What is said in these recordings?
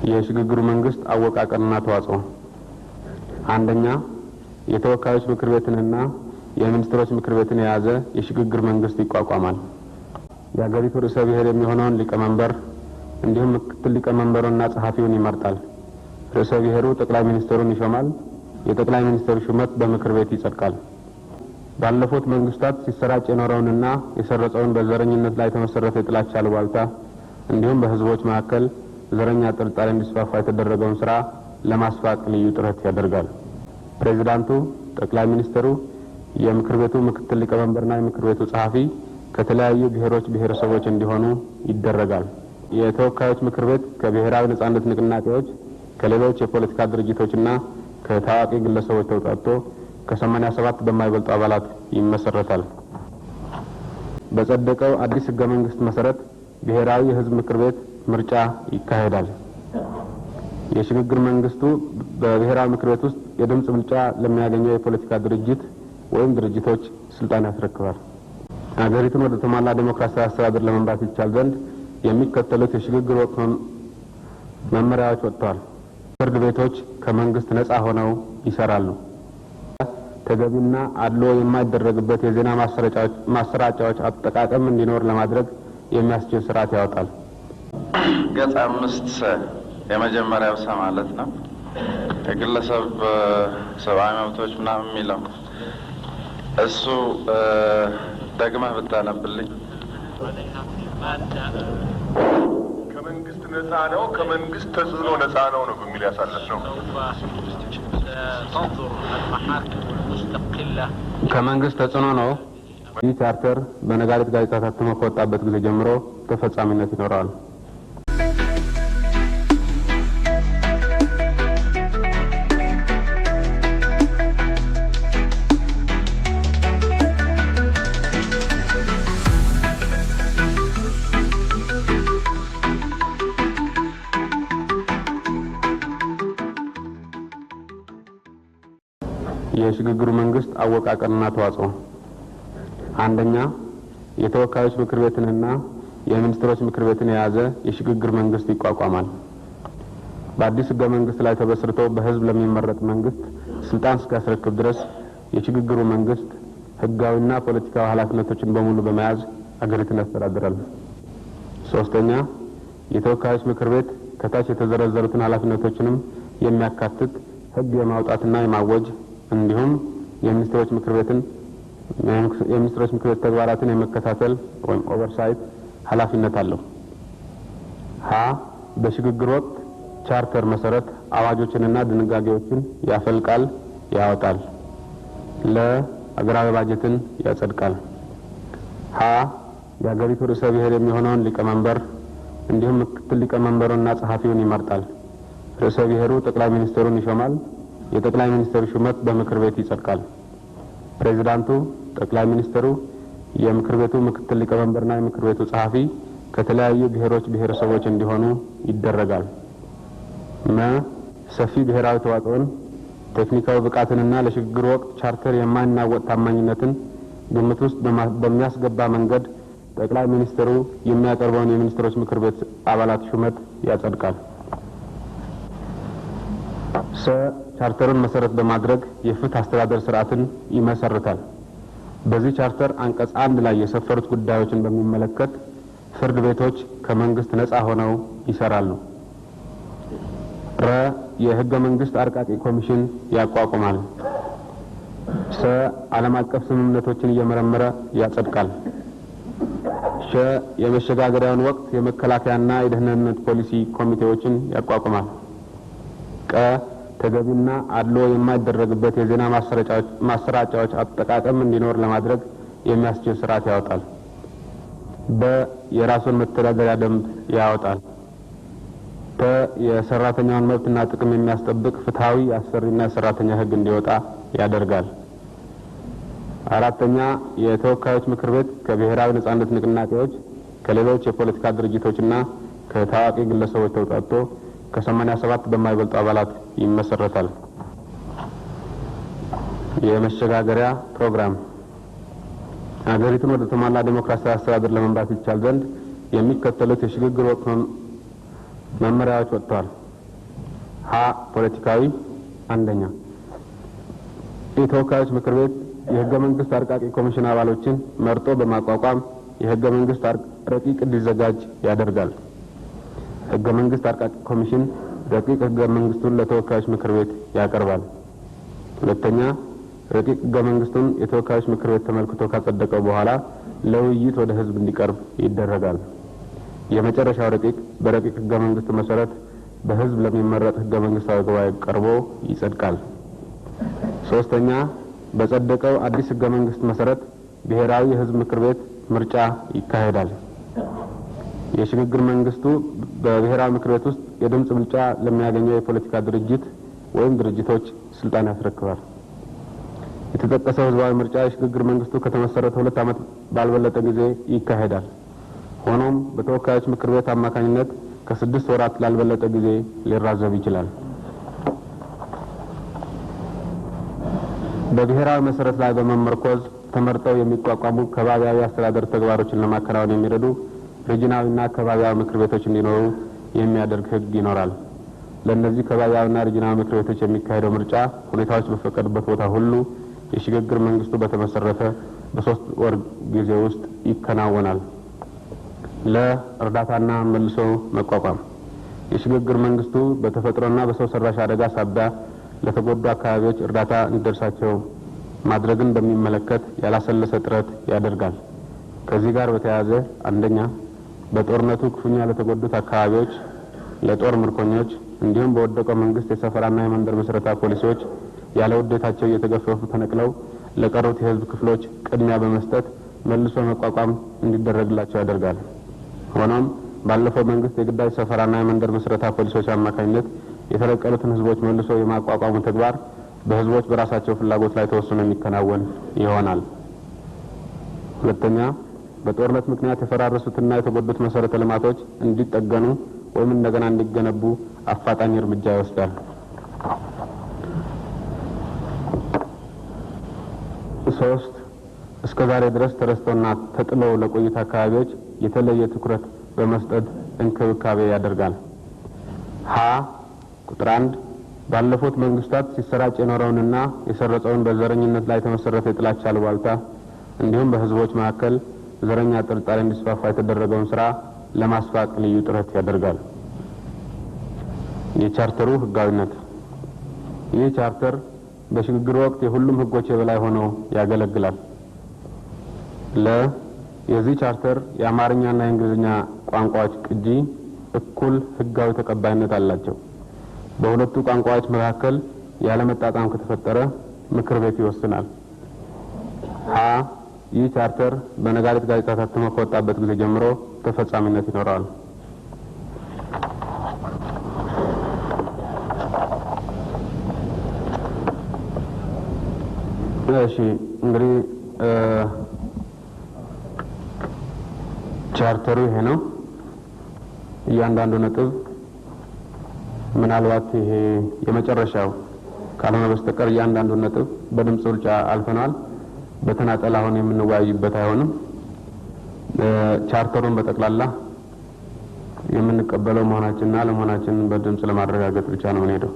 የሽግግሩ መንግስት አወቃቀርና ተዋጽኦ አንደኛ የተወካዮች ምክር ቤትንና የሚኒስትሮች ምክር ቤትን የያዘ የሽግግር መንግስት ይቋቋማል። የሀገሪቱ ርዕሰ ብሔር የሚሆነውን ሊቀመንበር እንዲሁም ምክትል ሊቀመንበሩንና ጸሐፊውን ይመርጣል። ርዕሰ ብሔሩ ጠቅላይ ሚኒስትሩን ይሾማል። የጠቅላይ ሚኒስትሩ ሹመት በምክር ቤት ይጸድቃል። ባለፉት መንግስታት ሲሰራጭ የኖረውንና የሰረጸውን በዘረኝነት ላይ የተመሰረተ የጥላቻ አሉባልታ እንዲሁም በህዝቦች መካከል ዘረኛ ጥርጣሬ እንዲስፋፋ የተደረገውን ስራ ለማስፋቅ ልዩ ጥረት ያደርጋል። ፕሬዝዳንቱ፣ ጠቅላይ ሚኒስትሩ፣ የምክር ቤቱ ምክትል ሊቀመንበርና የምክር ቤቱ ጸሐፊ ከተለያዩ ብሔሮች ብሔረሰቦች እንዲሆኑ ይደረጋል። የተወካዮች ምክር ቤት ከብሔራዊ ነጻነት ንቅናቄዎች፣ ከሌሎች የፖለቲካ ድርጅቶችና ከታዋቂ ግለሰቦች ተውጣጥቶ ከ87 በማይበልጡ አባላት ይመሰረታል። በጸደቀው አዲስ ህገ መንግስት መሰረት ብሔራዊ የህዝብ ምክር ቤት ምርጫ ይካሄዳል። የሽግግር መንግስቱ በብሔራዊ ምክር ቤት ውስጥ የድምጽ ብልጫ ለሚያገኘው የፖለቲካ ድርጅት ወይም ድርጅቶች ስልጣን ያስረክባል። ሀገሪቱን ወደ ተሟላ ዴሞክራሲያዊ አስተዳደር ለመምራት ይቻል ዘንድ የሚከተሉት የሽግግር ወቅት መመሪያዎች ወጥተዋል። ፍርድ ቤቶች ከመንግስት ነጻ ሆነው ይሰራሉ። ተገቢና አድሎ የማይደረግበት የዜና ማሰራጫዎች አጠቃቀም እንዲኖር ለማድረግ የሚያስችል ስርዓት ያወጣል። ገጽ 5 የመጀመሪያው ሰ ማለት ነው። የግለሰብ ሰብአዊ መብቶች ምናምን የሚለው እሱ ደግመህ ብታነብልኝ። ከመንግስት ነጻ ነው፣ ከመንግስት ተጽዕኖ ነጻ ነው ነው በሚል ያሳለፍ ነው። ከመንግስት ተጽዕኖ ነው። ይህ ቻርተር በነጋሪት ጋዜጣ ታትሞ ከወጣበት ጊዜ ጀምሮ ተፈጻሚነት ይኖረዋል። የሽግግሩ መንግስት አወቃቀርና ተዋጽኦ አንደኛ የተወካዮች ምክር ቤትንና የሚኒስትሮች ምክር ቤትን የያዘ የሽግግር መንግስት ይቋቋማል። በአዲስ ህገ መንግስት ላይ ተመስርቶ በህዝብ ለሚመረጥ መንግስት ስልጣን እስኪያስረክብ ድረስ የሽግግሩ መንግስት ህጋዊና ፖለቲካዊ ኃላፊነቶችን በሙሉ በመያዝ አገሪቱን ያስተዳድራል። ሶስተኛ የተወካዮች ምክር ቤት ከታች የተዘረዘሩትን ኃላፊነቶችንም የሚያካትት ህግ የማውጣትና የማወጅ እንዲሁም የሚኒስትሮች ምክር ቤት ተግባራትን የመከታተል ወይም ኦቨርሳይት ኃላፊነት አለው። ሀ በሽግግር ወቅት ቻርተር መሰረት አዋጆችንና ድንጋጌዎችን ያፈልቃል፣ ያወጣል። ለ አገራዊ ባጀትን ያጸድቃል። ሀ የሀገሪቱ ርዕሰ ብሔር የሚሆነውን ሊቀመንበር እንዲሁም ምክትል ሊቀመንበሩንና ጸሐፊውን ይመርጣል። ርዕሰ ብሔሩ ጠቅላይ ሚኒስትሩን ይሾማል። የጠቅላይ ሚኒስትሩ ሹመት በምክር ቤት ይጸድቃል። ፕሬዝዳንቱ፣ ጠቅላይ ሚኒስትሩ፣ የምክር ቤቱ ምክትል ሊቀመንበርና የምክር ቤቱ ጸሐፊ ከተለያዩ ብሔሮች ብሔረሰቦች እንዲሆኑ ይደረጋል። መ ሰፊ ብሔራዊ ተዋጽኦን፣ ቴክኒካዊ ብቃትንና ለሽግግር ወቅት ቻርተር የማይናወጥ ታማኝነትን ግምት ውስጥ በሚያስገባ መንገድ ጠቅላይ ሚኒስትሩ የሚያቀርበውን የሚኒስትሮች ምክር ቤት አባላት ሹመት ያጸድቃል። ሰ ቻርተሩን መሰረት በማድረግ የፍትህ አስተዳደር ስርዓትን ይመሰርታል። በዚህ ቻርተር አንቀጽ 1 ላይ የሰፈሩት ጉዳዮችን በሚመለከት ፍርድ ቤቶች ከመንግስት ነጻ ሆነው ይሰራሉ። ረ የህገ መንግስት አርቃቂ ኮሚሽን ያቋቁማል። ሰ ዓለም አቀፍ ስምምነቶችን እየመረመረ ያጸድቃል። ሸ የመሸጋገሪያውን ወቅት የመከላከያና የደህንነት ፖሊሲ ኮሚቴዎችን ያቋቁማል። ቀ ተገቢና አድሎ የማይደረግበት የዜና ማሰራጫዎች አጠቃቀም እንዲኖር ለማድረግ የሚያስችል ስርዓት ያወጣል። በ የራሱን መተዳደሪያ ደንብ ያወጣል። ተ የሰራተኛውን መብትና ጥቅም የሚያስጠብቅ ፍትሃዊ የአሰሪና የሰራተኛ ህግ እንዲወጣ ያደርጋል። አራተኛ የተወካዮች ምክር ቤት ከብሔራዊ ነጻነት ንቅናቄዎች፣ ከሌሎች የፖለቲካ ድርጅቶችና ከታዋቂ ግለሰቦች ተውጣጥቶ ከ87 በማይበልጡ አባላት ይመሰረታል። የመሸጋገሪያ ፕሮግራም ሀገሪቱን ወደ ተሟላ ዴሞክራሲያዊ አስተዳደር ለመምራት ይቻል ዘንድ የሚከተሉት የሽግግር ወቅት መመሪያዎች ወጥተዋል። ፖለቲካዊ አንደኛ የተወካዮች ምክር ቤት የህገ መንግስት አርቃቂ ኮሚሽን አባሎችን መርጦ በማቋቋም የህገ መንግስት ረቂቅ እንዲዘጋጅ ያደርጋል። ህገ መንግስት አርቃቂ ኮሚሽን ረቂቅ ህገ መንግስቱን ለተወካዮች ምክር ቤት ያቀርባል። ሁለተኛ ረቂቅ ህገ መንግስቱን የተወካዮች ምክር ቤት ተመልክቶ ካጸደቀው በኋላ ለውይይት ወደ ህዝብ እንዲቀርብ ይደረጋል። የመጨረሻው ረቂቅ በረቂቅ ህገ መንግስቱ መሰረት በህዝብ ለሚመረጥ ህገ መንግስታዊ ጉባኤ ቀርቦ ይጸድቃል። ሶስተኛ በጸደቀው አዲስ ህገ መንግስት መሰረት ብሔራዊ የህዝብ ምክር ቤት ምርጫ ይካሄዳል። የሽግግር መንግስቱ በብሔራዊ ምክር ቤት ውስጥ የድምጽ ብልጫ ለሚያገኘው የፖለቲካ ድርጅት ወይም ድርጅቶች ስልጣን ያስረክባል። የተጠቀሰው ህዝባዊ ምርጫ የሽግግር መንግስቱ ከተመሰረተ 2 ዓመት ባልበለጠ ጊዜ ይካሄዳል። ሆኖም በተወካዮች ምክር ቤት አማካኝነት ከ6 ወራት ላልበለጠ ጊዜ ሊራዘም ይችላል። በብሔራዊ መሰረት ላይ በመመርኮዝ ተመርጠው የሚቋቋሙ ከባቢያዊ አስተዳደር ተግባሮችን ለማከናወን የሚረዱ ሪጂናልና ከባቢያዊ ምክር ቤቶች እንዲኖሩ የሚያደርግ ህግ ይኖራል። ለእነዚህ ከባቢያዊና ሪጂናል ምክር ቤቶች የሚካሄደው ምርጫ ሁኔታዎች በፈቀዱበት ቦታ ሁሉ የሽግግር መንግስቱ በተመሰረተ በ3 ወር ጊዜ ውስጥ ይከናወናል። ለእርዳታና መልሶ መቋቋም የሽግግር መንግስቱ በተፈጥሮና በሰው ሰራሽ አደጋ ሳቢያ ለተጎዱ አካባቢዎች እርዳታ እንዲደርሳቸው ማድረግን በሚመለከት ያላሰለሰ ጥረት ያደርጋል። ከዚህ ጋር በተያያዘ አንደኛ በጦርነቱ ክፉኛ ለተጎዱት አካባቢዎች ለጦር ምርኮኞች እንዲሁም በወደቀው መንግስት የሰፈራና የመንደር መሰረታዊ ፖሊሲዎች ያለ ውዴታቸው እየተገፈፉ ተነቅለው ለቀሩት የህዝብ ክፍሎች ቅድሚያ በመስጠት መልሶ መቋቋም እንዲደረግላቸው ያደርጋል። ሆኖም ባለፈው መንግስት የግዳጅ ሰፈራና የመንደር መሰረታዊ ፖሊሲዎች አማካኝነት የተለቀሉትን ህዝቦች መልሶ የማቋቋሙ ተግባር በህዝቦች በራሳቸው ፍላጎት ላይ ተወስኖ የሚከናወን ይሆናል። ሁለተኛ በጦርነት ምክንያት የፈራረሱትና የተጎዱት መሰረተ ልማቶች እንዲጠገኑ ወይም እንደገና እንዲገነቡ አፋጣኝ እርምጃ ይወስዳል። ሶስት እስከዛሬ ድረስ ተረስተውና ተጥለው ለቆዩት አካባቢዎች የተለየ ትኩረት በመስጠት እንክብካቤ ያደርጋል። ቁጥር 1 ባለፉት መንግስታት ሲሰራጭ የኖረውንና የሰረጸውን በዘረኝነት ላይ የተመሰረተ የጥላቻ አሉባልታ እንዲሁም በህዝቦች መካከል ዘረኛ ጥርጣሬ እንዲስፋፋ የተደረገውን ስራ ለማስፋቅ ልዩ ጥረት ያደርጋል። የቻርተሩ ህጋዊነት ይህ ቻርተር በሽግግር ወቅት የሁሉም ህጎች የበላይ ሆኖ ያገለግላል። የዚህ ቻርተር የአማርኛና የእንግሊዝኛ ቋንቋዎች ቅጂ እኩል ህጋዊ ተቀባይነት አላቸው። በሁለቱ ቋንቋዎች መካከል ያለመጣጣም ከተፈጠረ ምክር ቤት ይወስናል። ይህ ቻርተር በነጋሪት ጋዜጣ ታትሞ ከወጣበት ጊዜ ጀምሮ ተፈጻሚነት ይኖረዋል። እሺ እንግዲህ ቻርተሩ ይሄ ነው። እያንዳንዱ ነጥብ ምናልባት ይሄ የመጨረሻው ካልሆነ በስተቀር እያንዳንዱ ነጥብ በድምጽ ብልጫ አልፈናል። በተናጠል አሁን የምንወያይበት አይሆንም። ቻርተሩን በጠቅላላ የምንቀበለው መሆናችንና ለመሆናችንን በድምጽ ለማረጋገጥ ብቻ ነው የምንሄደው።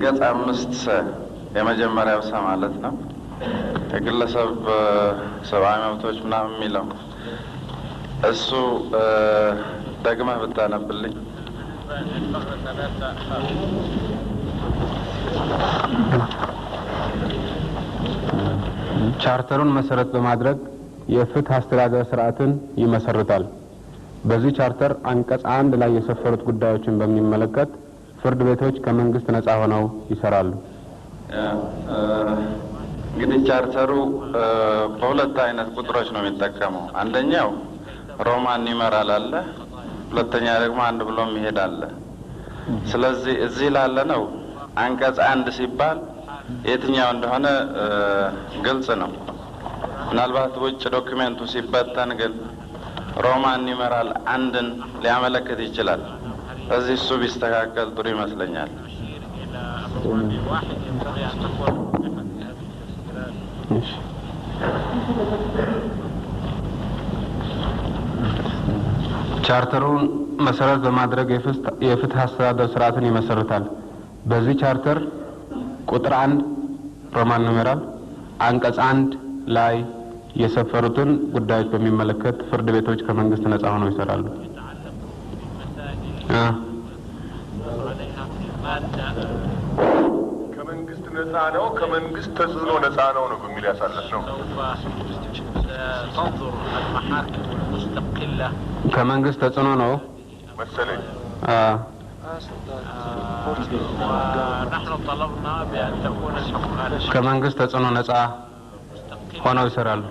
ገጽ 5 የመጀመሪያው ማለት ነው የግለሰብ ሰብአዊ መብቶች ምናምን የሚለው እሱ ደግመህ ብታነብልኝ። ቻርተሩን መሰረት በማድረግ የፍትህ አስተዳደር ስርዓትን ይመሰርታል። በዚህ ቻርተር አንቀጽ 1 ላይ የሰፈሩት ጉዳዮችን በሚመለከት ፍርድ ቤቶች ከመንግስት ነጻ ሆነው ይሰራሉ። እንግዲህ ቻርተሩ በሁለት አይነት ቁጥሮች ነው የሚጠቀመው። አንደኛው ሮማን ኒውመራል አለ፣ ሁለተኛ ደግሞ አንድ ብሎ መሄድ አለ። ስለዚህ እዚህ ላለ ነው አንቀጽ 1 ሲባል የትኛው እንደሆነ ግልጽ ነው። ምናልባት ውጭ ዶክመንቱ ሲበተን ግን ሮማን ኒውመራል 1ን ሊያመለክት ይችላል። እዚህ እሱ ቢስተካከል ጥሩ ይመስለኛል። ቻርተሩን መሰረት በማድረግ የፍትህ አስተዳደር ስርዓትን ይመሰርታል። በዚህ ቻርተር ቁጥር 1 ሮማን ኑሜራል አንቀጽ 1 ላይ የሰፈሩትን ጉዳዮች በሚመለከት ፍርድ ቤቶች ከመንግስት ነፃ ሆነው ይሰራሉ። ከመንግስት ነፃ ነው ከመንግስት ተጽዕኖ ነፃ ነው በሚል ያሳለፍ ነው። ከመንግስት ተጽዕኖ ነው መሰለኝ። ከመንግስት ተጽዕኖ ነፃ ሆነው ይሰራሉ።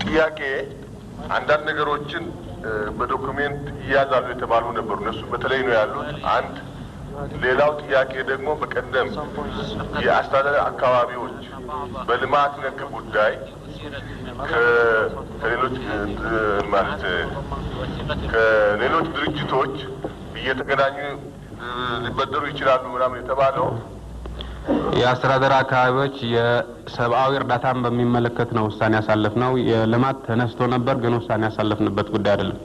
ጥያቄ አንዳንድ ነገሮችን በዶክሜንት ይያዛሉ የተባሉ ነበሩ። እነሱ በተለይ ነው ያሉት። አንድ ሌላው ጥያቄ ደግሞ በቀደም የአስተዳደር አካባቢዎች በልማት ነክ ጉዳይ ከሌሎች ድርጅቶች እየተገናኙ ሊበደሩ ይችላሉ ምናምን የተባለው የአስተዳደር አካባቢዎች የሰብአዊ እርዳታን በሚመለከት ነው ውሳኔ ያሳለፍነው። የልማት ተነስቶ ነበር ግን ውሳኔ ያሳለፍንበት ጉዳይ አይደለም።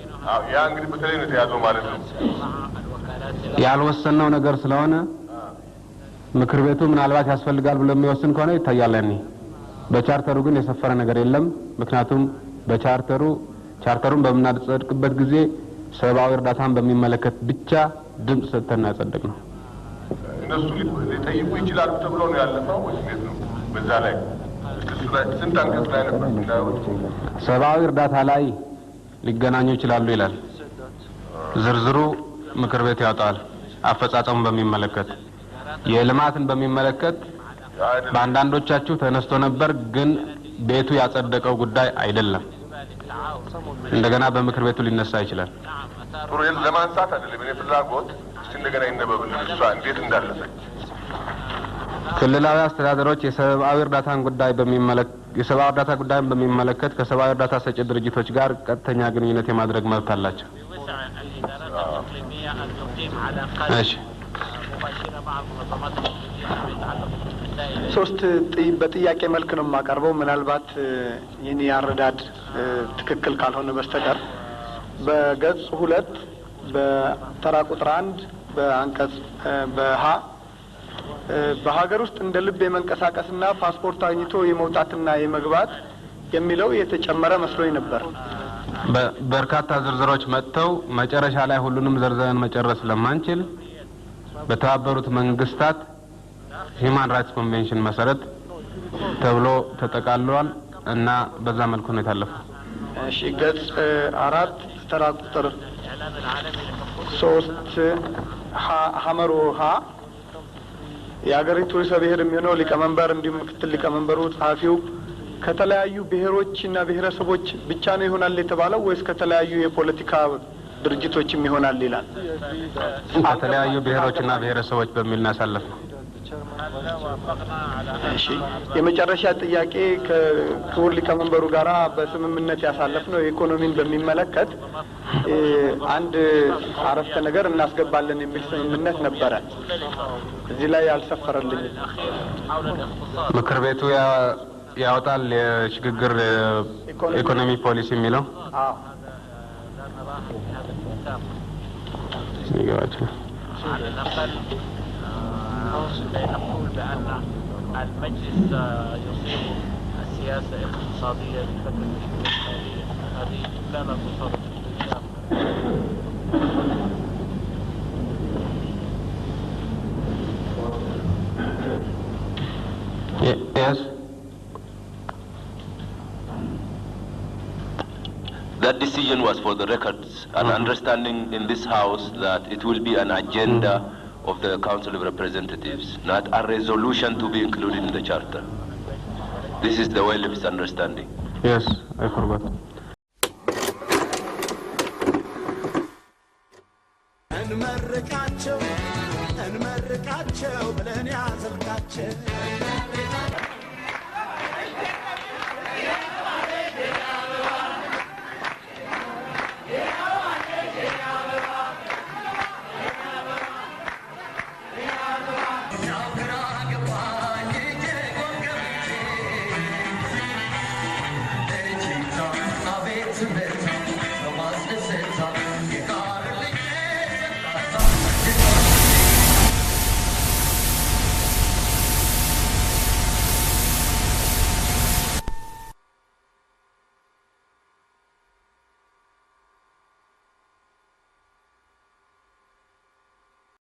ያ እንግዲህ በተለይ ነው የተያዘው ማለት ነው። ያልወሰነው ነገር ስለሆነ ምክር ቤቱ ምናልባት ያስፈልጋል ብሎ የሚወስን ከሆነ ይታያል። ያኔ በቻርተሩ ግን የሰፈረ ነገር የለም። ምክንያቱም ቻርተሩን በምናጸድቅበት ጊዜ ሰብአዊ እርዳታን በሚመለከት ብቻ ድምጽ ሰጥተን ያጸደቅ ነው። እነሱ ሊጠይቁ ይችላሉ ተብሎ ነው ያለፈው ወይስ ነው? በዛ ላይ ስንት አንቀጽ ላይ ነበር እንዳውት ሰብአዊ እርዳታ ላይ ሊገናኙ ይችላሉ ይላል። ዝርዝሩ ምክር ቤት ያወጣል። አፈጻጸሙን በሚመለከት የልማትን በሚመለከት በአንዳንዶቻችሁ ተነስቶ ነበር ግን ቤቱ ያጸደቀው ጉዳይ አይደለም። እንደገና በምክር ቤቱ ሊነሳ ይችላል። ጥሩ ለማንሳት አይደለም እኔ ፍላጎት እንደገና ይነበብልን እሷ እንዴት እንዳለፈች። ክልላዊ አስተዳደሮች የሰብአዊ እርዳታ ጉዳይን በሚመለከት ከሰብአዊ እርዳታ ሰጪ ድርጅቶች ጋር ቀጥተኛ ግንኙነት የማድረግ መብት አላቸው። እሺ ሶስት በጥያቄ መልክ ነው የማቀርበው። ምናልባት የኔ አረዳድ ትክክል ካልሆነ በስተቀር በገጽ 2 በተራ ቁጥር 1 በአንቀጽ በሀ በሀገር ውስጥ እንደ ልብ የመንቀሳቀስና ፓስፖርት አግኝቶ የመውጣትና የመግባት የሚለው የተጨመረ መስሎኝ ነበር። በርካታ ዝርዝሮች መጥተው መጨረሻ ላይ ሁሉንም ዘርዘን መጨረስ ለማንችል በተባበሩት መንግስታት ሂማን ራይትስ ኮንቬንሽን መሰረት ተብሎ ተጠቃልሏል እና በዛ መልኩ ነው የታለፈው። እሺ ገጽ 4 ተራ ቁጥር 3 ሀመሩ ሀ የሀገሪቱ ርዕሰ ብሔር የሚሆነው ሊቀመንበር እንዲሁም ምክትል ሊቀመንበሩ ጸሐፊው ከተለያዩ ብሔሮችና ብሔረሰቦች ብቻ ነው ይሆናል የተባለው ወይስ ከተለያዩ የፖለቲካ ድርጅቶችም ይሆናል ይላል? ከተለያዩ ብሔሮችና ብሔረሰቦች በሚል እናሳለፍ ነው። እሺ የመጨረሻ ጥያቄ ከክቡር ሊቀመንበሩ ጋራ በስምምነት ያሳለፍ ነው ኢኮኖሚን በሚመለከት አንድ አረፍተ ነገር እናስገባለን የሚል ስምምነት ነበረ። እዚህ ላይ ያልሰፈረልኝ ምክር ቤቱ ያወጣል የሽግግር ኢኮኖሚ ፖሊሲ የሚለው ይገባችሁ። نقول بأن المجلس يصيب السياسة الاقتصادية للفترة الحالية هذه لا نتصرف فيها. Yes. That decision was for the records, an understanding in this House that it will be an agenda of the Council of Representatives, not a resolution to be included in the Charter. This is the well-lived understanding. Yes, I forgot. እንመርቃቸው ብለን ያዘልቃቸው